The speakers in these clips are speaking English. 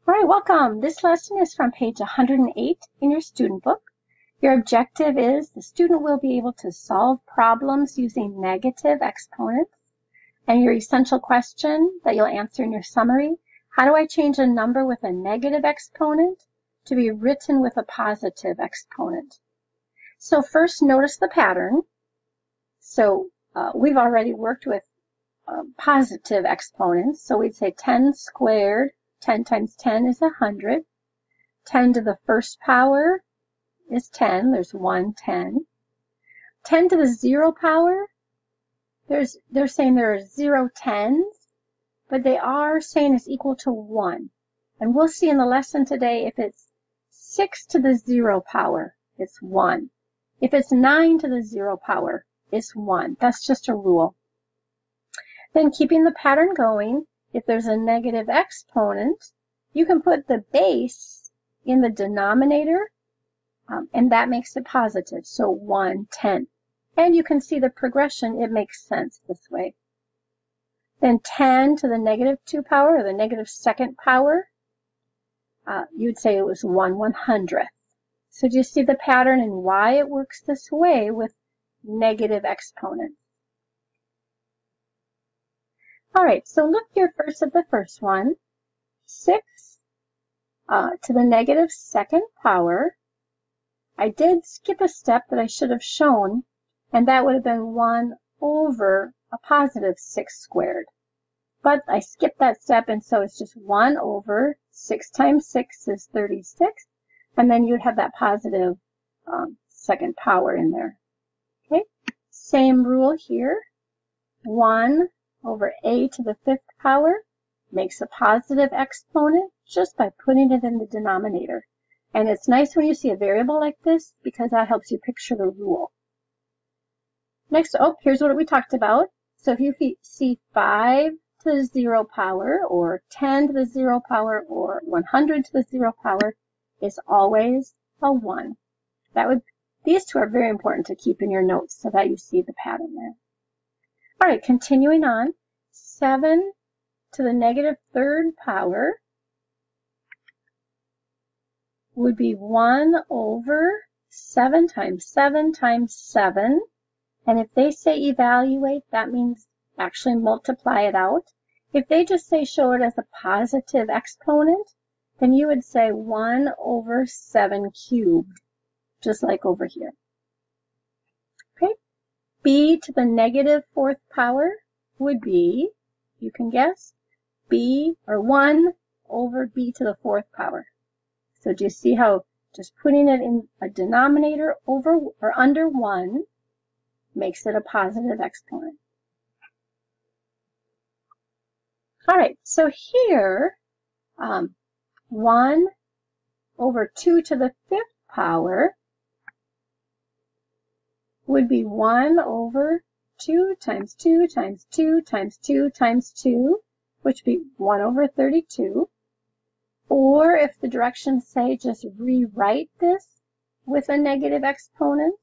All right, welcome. This lesson is from page 108 in your student book. Your objective is the student will be able to solve problems using negative exponents. And your essential question that you'll answer in your summary, how do I change a number with a negative exponent to be written with a positive exponent? So first, notice the pattern. So we've already worked with positive exponents. So we'd say 10 squared. 10 times 10 is 100. 10 to the first power is 10. There's 110. 10 to the 0 power, they're saying there are 0 tens, but they are saying it's equal to 1. And we'll see in the lesson today if it's 6 to the 0 power, it's 1. If it's 9 to the 0 power, it's 1. That's just a rule. Then keeping the pattern going, if there's a negative exponent, you can put the base in the denominator, and that makes it positive, so 110. And you can see the progression, it makes sense this way. Then 10 to the negative 2 power, or the negative second power, you'd say it was 1/100th. So do you see the pattern and why it works this way with negative exponents? All right, so look here first at the first one. 6 to the negative second power. I did skip a step that I should have shown, and that would have been 1 over a positive 6 squared. But I skipped that step, and so it's just 1 over 6 times 6 is 36, and then you'd have that positive second power in there. Okay, same rule here. 1 over a to the 5th power makes a positive exponent just by putting it in the denominator. And it's nice when you see a variable like this because that helps you picture the rule. Next, here's what we talked about. So if you see 5 to the 0 power, or 10 to the 0 power, or 100 to the 0 power, it's always a 1. These two are very important to keep in your notes so that you see the pattern there. All right, continuing on, 7 to the negative 3rd power would be 1 over 7 times 7 times 7. And if they say evaluate, that means actually multiply it out. If they just say show it as a positive exponent, then you would say 1 over 7 cubed, just like over here. Okay. B to the negative 4th power would be, you can guess, b or 1 over b to the 4th power. So do you see how just putting it in a denominator over or under 1 makes it a positive exponent? All right, so here 1 over 2 to the 5th power would be 1 over 2 times 2 times 2 times 2 times 2, which would be 1 over 32. Or if the directions say just rewrite this with a negative exponent,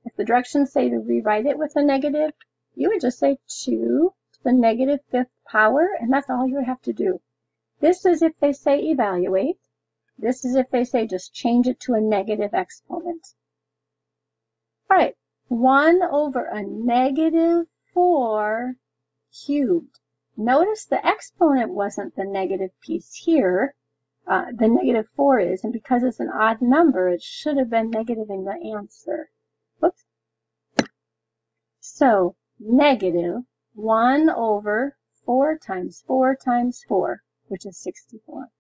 if the directions say to rewrite it with a negative, you would just say 2 to the negative 5th power, and that's all you would have to do. This is if they say evaluate. This is if they say just change it to a negative exponent. All right, 1 over a negative 4 cubed. Notice the exponent wasn't the negative piece here. The negative 4 is, and because it's an odd number, it should have been negative in the answer. Whoops. So, negative 1 over 4 times 4 times 4, which is 64.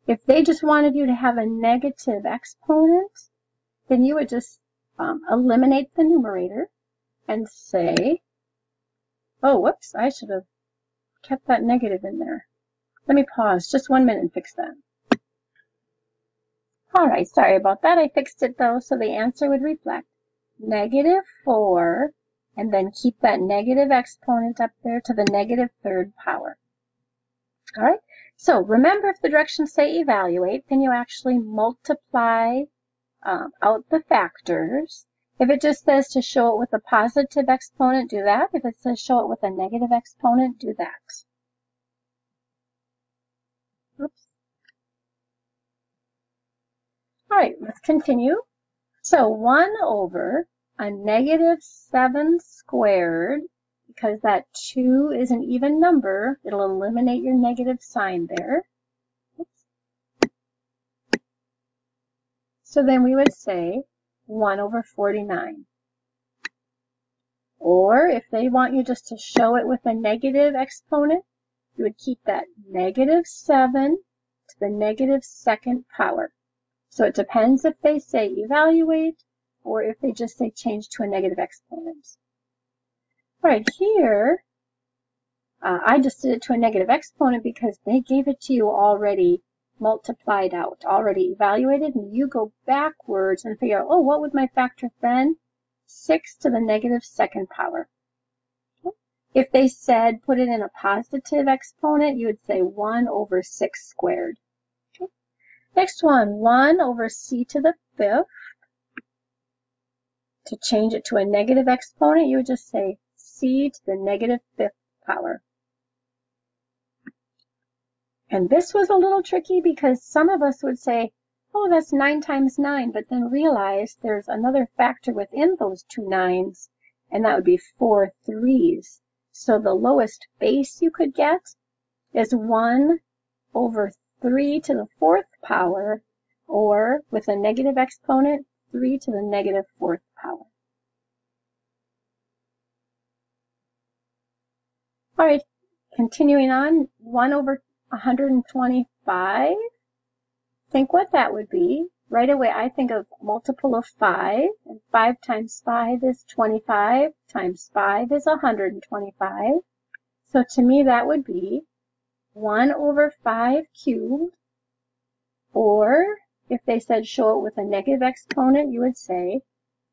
If they just wanted you to have a negative exponent, then you would just eliminate the numerator and say, oh, whoops, I should have kept that negative in there. Let me pause just 1 minute and fix that. All right, sorry about that. I fixed it though, so the answer would reflect negative 4, and then keep that negative exponent up there to the negative 3rd power. All right, so remember if the directions say evaluate, then you actually multiply out the factors. If it just says to show it with a positive exponent, do that. If it says show it with a negative exponent, do that. Oops. right, let's continue. So 1 over a negative 7 squared, because that 2 is an even number, it'll eliminate your negative sign there. So then we would say 1 over 49. Or if they want you just to show it with a negative exponent, you would keep that negative 7 to the negative second power. So it depends if they say evaluate or if they just say change to a negative exponent. All right, here, I just did it to a negative exponent because they gave it to you already multiplied out, already evaluated, and you go backwards and figure out, oh, what would my factor have been? 6 to the negative second power. Okay. If they said put it in a positive exponent, you would say 1 over 6 squared. Okay. Next one, 1 over c to the 5th. To change it to a negative exponent, you would just say c to the negative 5th power. And this was a little tricky because some of us would say, oh, that's 9 times 9, but then realize there's another factor within those 2 9s, and that would be 4 3s. So the lowest base you could get is 1 over 3 to the 4th power, or with a negative exponent, 3 to the negative 4th power. All right, continuing on, 1 over 125. Think what that would be. Right away, I think of multiple of 5, and 5 times 5 is 25, times 5 is 125. So to me, that would be 1 over 5 cubed, or if they said show it with a negative exponent, you would say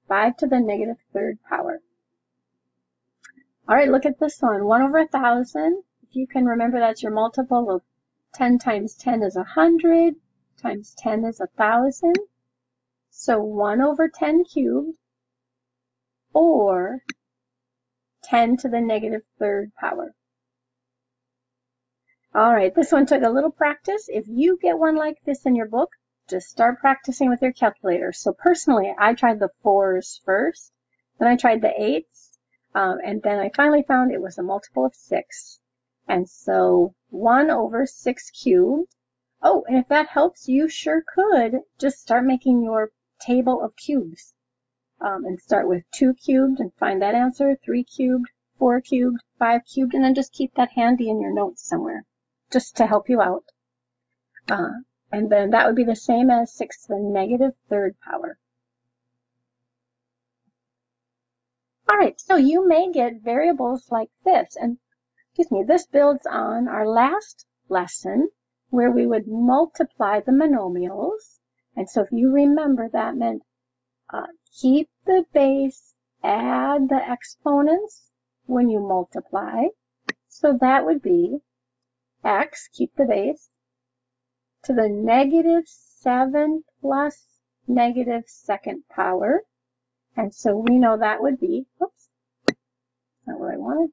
5 to the negative 3rd power. All right, look at this one, 1 over 1,000. If you can remember, that's your multiple of 10 times 10 is 100, times 10 is 1,000. So 1 over 10 cubed, or 10 to the negative 3rd power. All right, this one took a little practice. If you get one like this in your book, just start practicing with your calculator. So personally, I tried the 4s first, then I tried the 8s, and then I finally found it was a multiple of 6. And so 1 over 6 cubed. Oh, and if that helps, you sure could just start making your table of cubes. And start with 2 cubed and find that answer, 3 cubed, 4 cubed, 5 cubed, and then just keep that handy in your notes somewhere, just to help you out. And then that would be the same as 6 to the negative 3rd power. All right, so you may get variables like this, and this builds on our last lesson where we would multiply the monomials. And so if you remember, that meant keep the base, add the exponents when you multiply. So that would be x, keep the base, to the negative 7 plus negative 2nd power. And so we know that would be, oops, not what I wanted.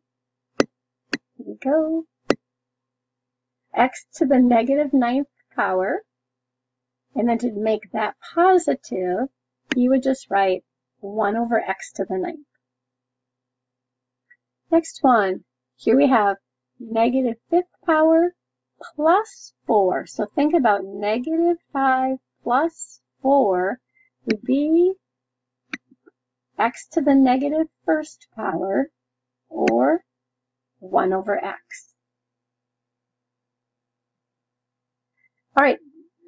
Here we go. X to the negative 9th power. And then to make that positive, you would just write 1 over x to the 9th. Next one, here we have negative 5th power plus 4. So think about negative 5 plus 4 would be x to the negative 1st power, or 1 over x. All right,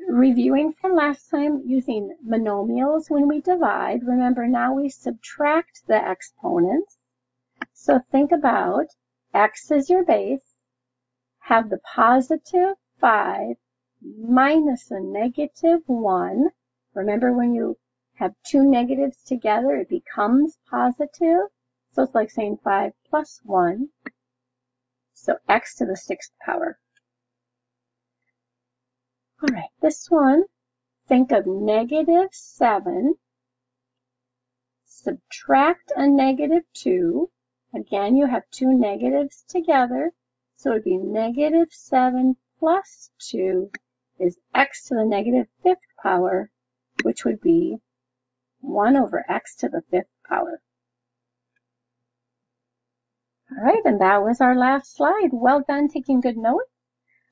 reviewing from last time, using monomials when we divide, remember now we subtract the exponents. So think about x is your base, have the positive 5 minus a negative 1. Remember, when you have 2 negatives together, it becomes positive. So it's like saying 5 plus 1. So x to the 6th power. All right, this one, think of negative 7, subtract a negative 2. Again, you have 2 negatives together, so it would be negative 7 plus 2 is x to the negative 5th power, which would be 1 over x to the 5th power. All right, and that was our last slide. Well done taking good notes.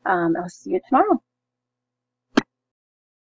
I'll see you tomorrow.